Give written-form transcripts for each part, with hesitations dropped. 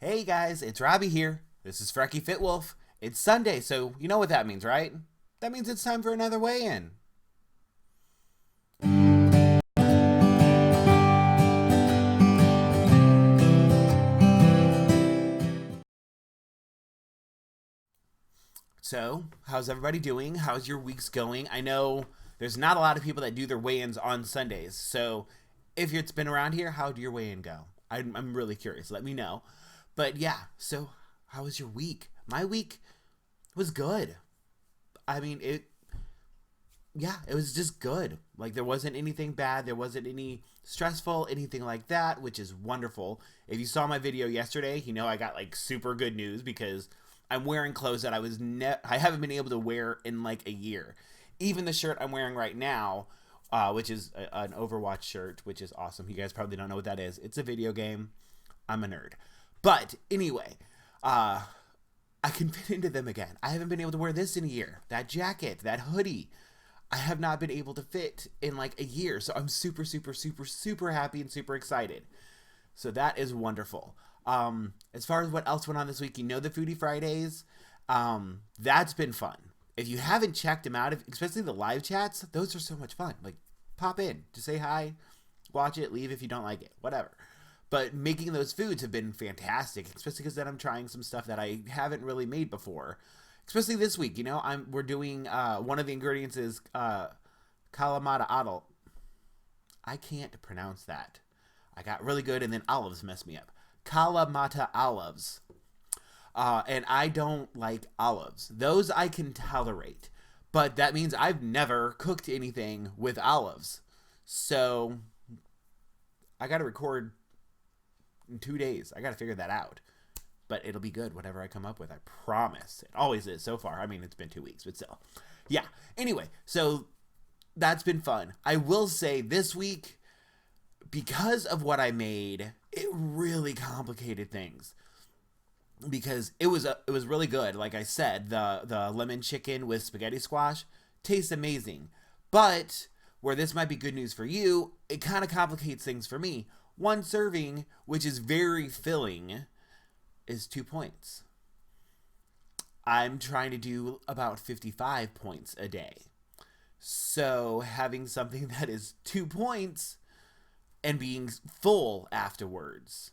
Hey guys, it's Robbie here. This is Frecky Fitwolf. It's Sunday, so you know what that means, right? That means it's time for another weigh-in. So, how's everybody doing? How's your weeks going? I know there's not a lot of people that do their weigh-ins on Sundays, so if it's been around here, how did your weigh-in go? I'm really curious. Let me know. But yeah, so how was your week? My week was good. I mean, it was just good. Like there wasn't anything bad, there wasn't any stressful, anything like that, which is wonderful. If you saw my video yesterday, you know I got like super good news because I'm wearing clothes that I haven't been able to wear in like a year. Even the shirt I'm wearing right now, which is an Overwatch shirt, which is awesome. You guys probably don't know what that is. It's a video game. I'm a nerd. But anyway, I can fit into them again. I haven't been able to wear this in a year. That jacket, that hoodie, I have not been able to fit in like a year. So I'm super, super, super, super happy and super excited. So that is wonderful. As far as what else went on this week, you know the Foodie Fridays. That's been fun. If you haven't checked them out, especially the live chats, those are so much fun. Like, pop in, just say hi, watch it, leave if you don't like it, whatever. But making those foods have been fantastic, especially because then I'm trying some stuff that I haven't really made before. Especially this week, you know, we're doing one of the ingredients is kalamata adult. I can't pronounce that. I got really good, and then olives messed me up. Kalamata olives. And I don't like olives. Those I can tolerate. But that means I've never cooked anything with olives. So I got to record in 2 days. I got to figure that out. But it'll be good, whatever I come up with. I promise. It always is so far. I mean, it's been 2 weeks, but still. Yeah. Anyway, so that's been fun. I will say this week, because of what I made, it really complicated things. Because it was really good. Like I said, the lemon chicken with spaghetti squash tastes amazing. But where this might be good news for you, it kind of complicates things for me. One serving, which is very filling, is 2 points. I'm trying to do about 55 points a day. So having something that is 2 points and being full afterwards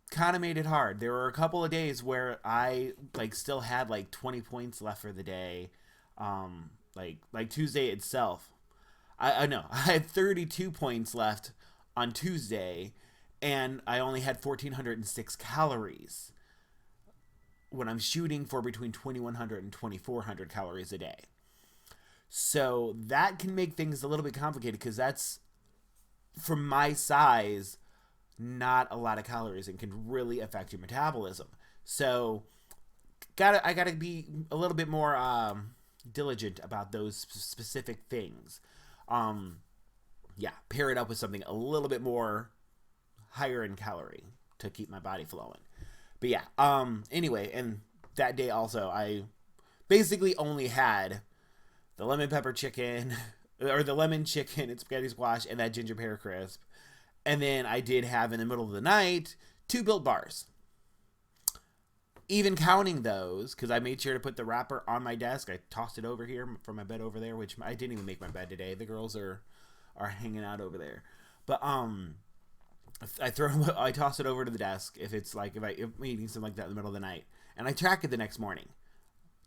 kind of made it hard. There were a couple of days where I like still had like 20 points left for the day. Like Tuesday itself. I know I had 32 points left on Tuesday, and I only had 1,406 calories when I'm shooting for between 2,100 and 2,400 calories a day. So that can make things a little bit complicated because that's, for my size, not a lot of calories and can really affect your metabolism. So I gotta be a little bit more diligent about those specific things. Um, yeah, pair it up with something a little bit more higher in calorie to keep my body flowing. But yeah, anyway, and that day also I basically only had the lemon pepper chicken or the lemon chicken and spaghetti squash and that ginger pear crisp. And then I did have in the middle of the night 2 Built Bars. Even counting those, because I made sure to put the wrapper on my desk. I tossed it over here from my bed over there, which I didn't even make my bed today. The girls are hanging out over there. But I toss it over to the desk if I'm eating something like that in the middle of the night, and I track it the next morning.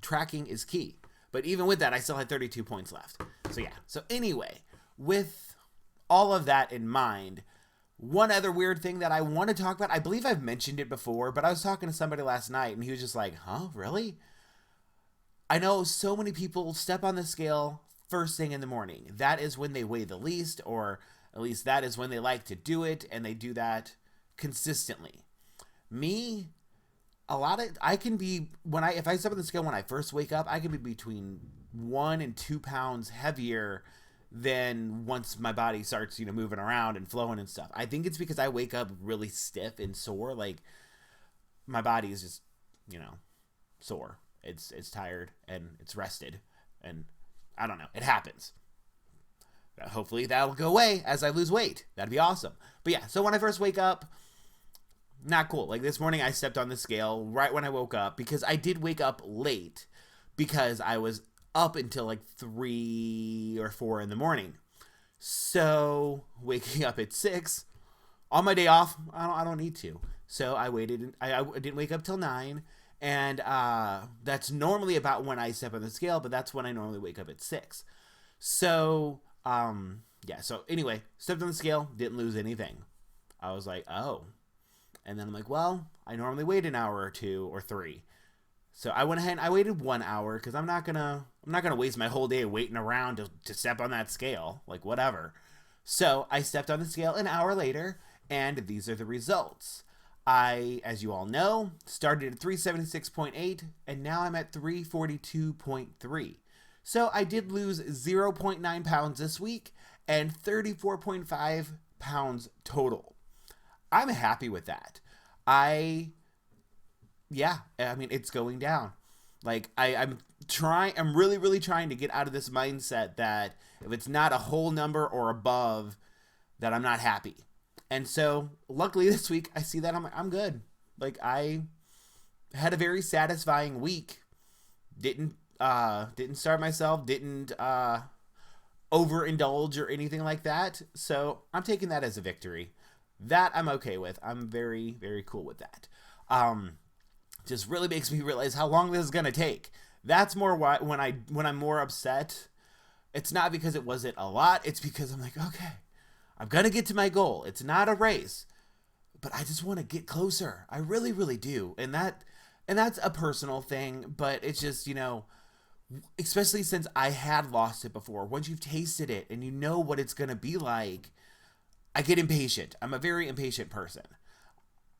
Tracking is key. But even with that, I still had 32 points left. So yeah. So anyway, with all of that in mind, one other weird thing that I want to talk about, I believe I've mentioned it before, but I was talking to somebody last night and he was just like, huh, really? I know so many people step on the scale first thing in the morning. That is when they weigh the least, or at least that is when they like to do it, and they do that consistently. Me, I can be, if I step on the scale when I first wake up, I can be between 1 and 2 pounds heavier than once my body starts, moving around and flowing and stuff. I think it's because I wake up really stiff and sore. Like my body is just, sore. It's tired and it's rested, and I don't know. It happens. Hopefully that'll go away as I lose weight. That'd be awesome. But yeah, so when I first wake up, not cool. Like this morning, I stepped on the scale right when I woke up because I did wake up late because I was up until like 3 or 4 in the morning. So waking up at 6 on my day off, I don't need to. So I waited. I didn't wake up till 9, and that's normally about when I step on the scale, but that's when I normally wake up at 6. So yeah. So anyway, stepped on the scale, didn't lose anything. I was like, oh. And then I'm like, well, I normally wait an hour or 2 or 3. So I went ahead and I waited 1 hour because I'm not gonna waste my whole day waiting around to step on that scale. Like whatever. So I stepped on the scale an hour later, and these are the results. I, as you all know, started at 376.8, and now I'm at 342.3. So I did lose 0.9 pounds this week and 34.5 pounds total. I'm happy with that. Yeah, I mean, it's going down. Like, I'm really, really trying to get out of this mindset that if it's not a whole number or above, that I'm not happy. And so, luckily this week, I see that I'm good. Like, I had a very satisfying week. Didn't starve myself, didn't overindulge or anything like that. So, I'm taking that as a victory. That I'm okay with. I'm very, very cool with that. Just really makes me realize how long this is gonna take. That's more why when I'm more upset, it's not because it wasn't a lot. It's because I'm like, okay, I'm gonna get to my goal. It's not a race, but I just want to get closer. I really, really do, and that's a personal thing. But it's just especially since I had lost it before. Once you've tasted it and you know what it's gonna be like, I get impatient. I'm a very impatient person.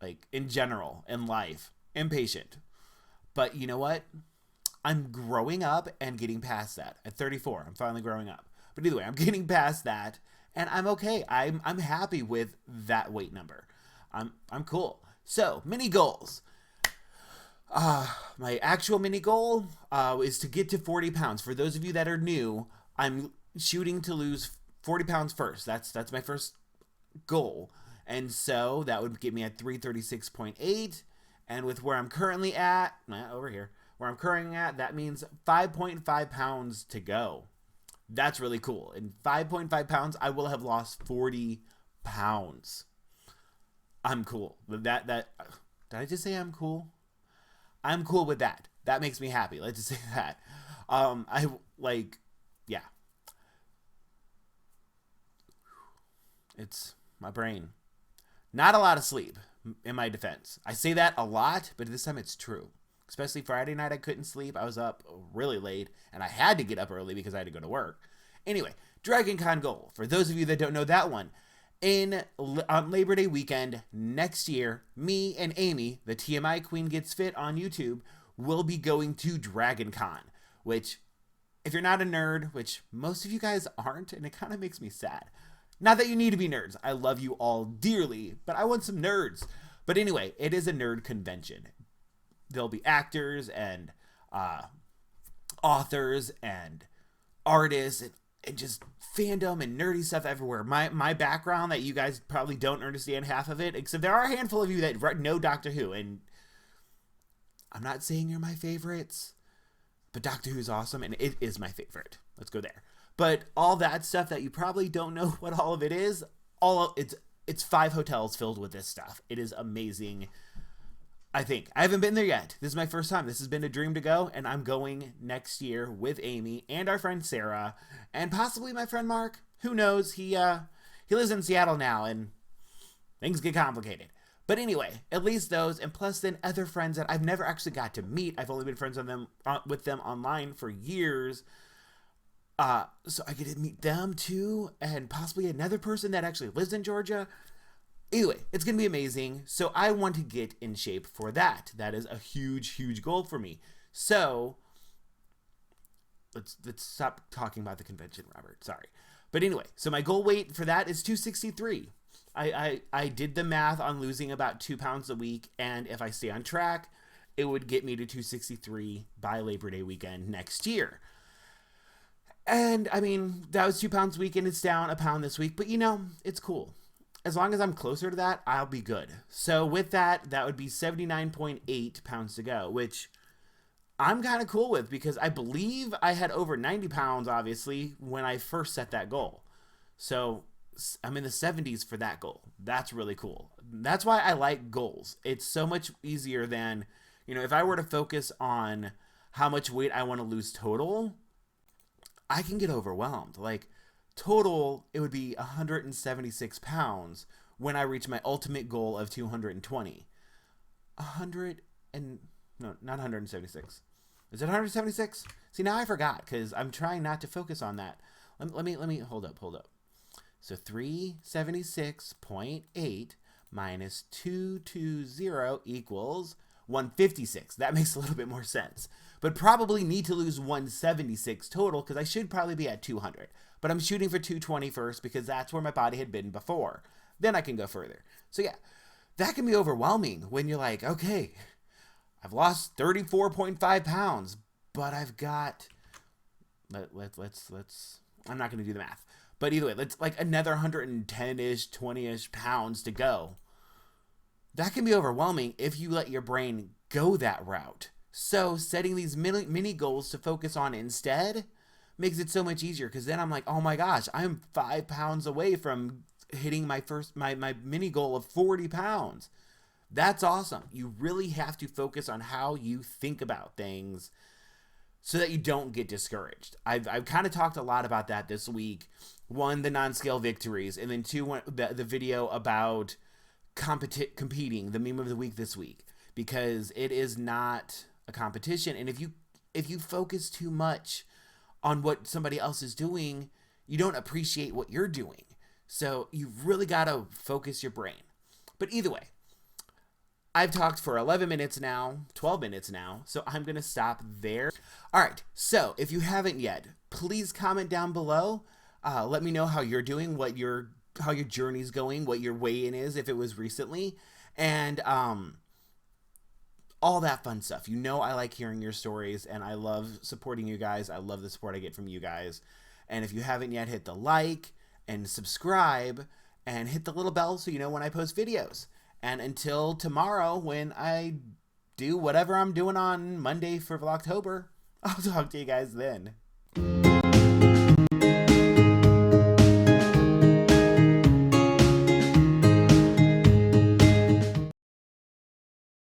Like, in general, in life. Impatient. But you know what? I'm growing up and getting past that. At 34, I'm finally growing up. But either way, I'm getting past that, and I'm okay. I'm happy with that weight number. I'm cool. So, mini goals. My actual mini goal is to get to 40 pounds. For those of you that are new, I'm shooting to lose 40 pounds first. That's my first goal. And so that would get me at 336.8. And with where I'm currently at, over here, where I'm currently at, that means 5.5 pounds to go. That's really cool. In 5.5 pounds, I will have lost 40 pounds. I'm cool. That did I just say I'm cool? I'm cool with that. That makes me happy. Let's just say that. Yeah. It's my brain. Not a lot of sleep, in my defense. I say that a lot, but this time it's true. Especially Friday night, I couldn't sleep. I was up really late, and I had to get up early because I had to go to work. Anyway, Dragon Con goal. For those of you that don't know that one, on Labor Day weekend next year, me and Amy, the TMI Queen Gets Fit on YouTube, will be going to Dragon Con, which, if you're not a nerd, which most of you guys aren't, and it kind of makes me sad. Not that you need to be nerds. I love you all dearly, but I want some nerds. But anyway, it is a nerd convention. There'll be actors and authors and artists and just fandom and nerdy stuff everywhere. My background that you guys probably don't understand half of it, except there are a handful of you that know Doctor Who, and I'm not saying you're my favorites, but Doctor Who's awesome, and it is my favorite. Let's go there. But all that stuff that you probably don't know what all of it is, it's 5 hotels filled with this stuff. It is amazing. I think. I haven't been there yet. This is my first time. This has been a dream to go, and I'm going next year with Amy and our friend Sarah, and possibly my friend Mark. Who knows? He lives in Seattle now, and things get complicated. But anyway, at least those, and plus then other friends that I've never actually got to meet. I've only been friends with them online for years. So I get to meet them too, and possibly another person that actually lives in Georgia. Anyway, it's going to be amazing. So I want to get in shape for that. That is a huge, huge goal for me. So let's stop talking about the convention, Robert. Sorry. But anyway, so my goal weight for that is 263. I did the math on losing about 2 pounds a week, and if I stay on track, it would get me to 263 by Labor Day weekend next year. And I mean, that was 2 pounds a week, and it's down a pound this week, but it's cool. as long as I'm closer to that, I'll be good. So with that, that would be 79.8 pounds to go, which I'm kind of cool with because I believe I had over 90 pounds, obviously, when I first set that goal. So I'm in the 70s for that goal. That's really cool. That's why I like goals. It's so much easier than, if I were to focus on how much weight I want to lose total, I can get overwhelmed. Like, total, it would be 176 pounds when I reach my ultimate goal of 220. 100 and no, not 176. Is it 176? See, now I forgot because I'm trying not to focus on that. Let me hold up. So 376.8 minus 220 equals 156. That makes a little bit more sense. But probably need to lose 176 total because I should probably be at 200. But I'm shooting for 220 first because that's where my body had been before. Then I can go further. So yeah, that can be overwhelming when you're like, okay, I've lost 34.5 pounds, but I've got, let's, I'm not going to do the math. But either way, let's like another 110-ish, 20-ish pounds to go. That can be overwhelming if you let your brain go that route. So setting these mini goals to focus on instead makes it so much easier because then I'm like, oh my gosh, I'm 5 pounds away from hitting my mini goal of 40 pounds. That's awesome. You really have to focus on how you think about things so that you don't get discouraged. I've kind of talked a lot about that this week. One, the non-scale victories, and then two, the video about competing, the meme of the week this week, because it is not a competition. And if you focus too much on what somebody else is doing, you don't appreciate what you're doing. So you've really got to focus your brain. But either way, I've talked for 11 minutes now, 12 minutes now, so I'm going to stop there. All right, so if you haven't yet, please comment down below. Let me know how you're doing, how your journey's going, what your weigh-in is, if it was recently, and all that fun stuff. I like hearing your stories, and I love supporting you guys. I love the support I get from you guys. And if you haven't yet, hit the like and subscribe and hit the little bell so you know when I post videos. And until tomorrow, when I do whatever I'm doing on Monday for Vlogtober, I'll talk to you guys then.